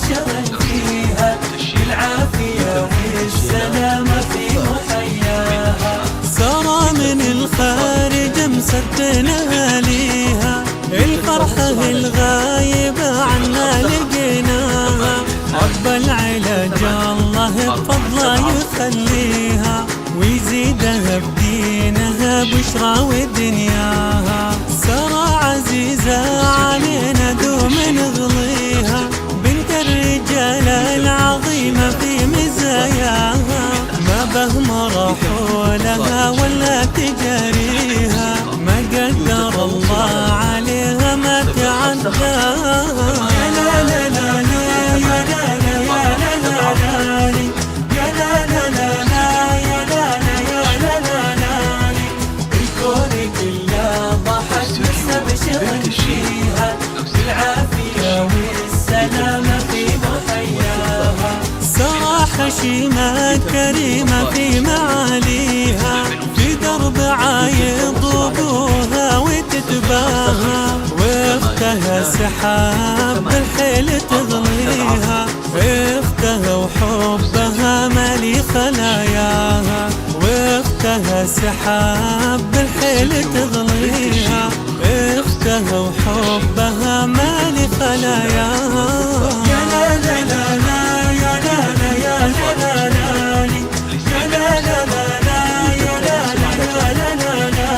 مستبشرا فيها بالعافية والسلامة في محياها. سرى من الخارج مسدنا ليها، الفرحة الغايبة عنا لقيناها. رب العلاج الله بفضله يخليها، ويزيدها بدينها بشرى ودنياها. سرى عزيزة علينا دوم نغليها، بنت الرجال العظيمة في مزاياها. ما به مرح لها ولا تجاريها، ما قدر الله عليها ما تعداها. يا لا لا لا لا يا لا لا يا لا لا لا يا لا لا لا لا يا لا لا يا لا لا لا. الكون كله ضحك مستبشرا فيها بالعافية والسلامة في محياها. سرى حشيمة كريمة في معاليها، في درب عايض ابوها وتتباهى. واختها سحاب بالحيل تغليها، اختها وحبها مالي خلاياها. واختها سحاب بالحيل تغليها، اختها وحبها مالي خلاياها. يا لا لا لا لا يا لا لا يا لا لا لا يا لا لا لا لا يا لا لا لا لا لا.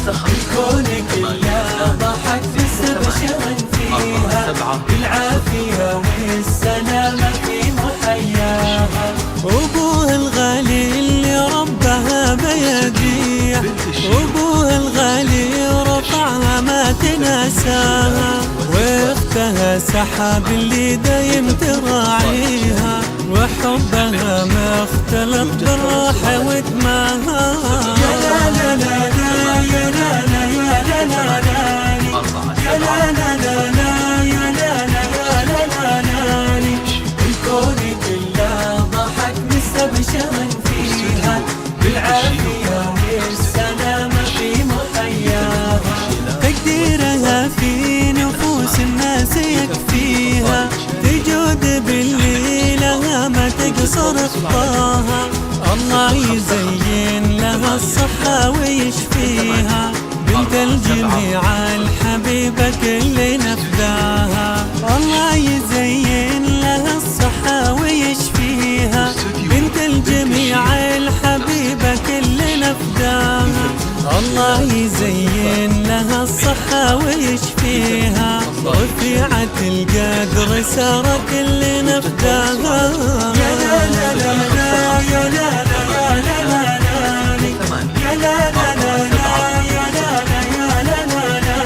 الكون كله ضحك مستبشرا فيها بالعافية والسلامة في محياها. أبوها الغالي اللي ربها بيديه، أبوها الغالي رفعها ما تناساها. واختها سحاب اللي دايم تراعيها، وحبها ما اختلط بالراحة ودماها. يا لا لا لا لا يا لا لا يا لا لا لا يا لا لا لا لا يا لا لا يا لا لا لا. الكون كله ضحك مستبشرا فيها بالعافية والسلامة في محياها. تقديرها في نفوس الناس يكفيها، تجود بالليلة ما تقصر خطاها. الله يزين لها الصحة ويشفيها، بنت الجميع الحبيبة كل نفداها. الله يزين لها الصحة ويشفيها، بنت الجميع الحبيبة كل نفداها. الله يزين لها الصحة ويشفيها، رفيعة القدر سارة كل نفداها. يا لا لا لا لا يا لا لا يا لا لا لا يا لا لا لا لا يا لا لا يا لا لا لا.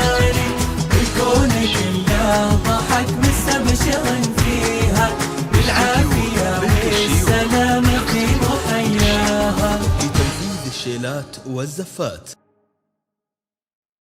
الكون كله ضحك مستبشرا فيها بالعافية والسلامة في محياها. في تنفيذ الشيلات والزفات.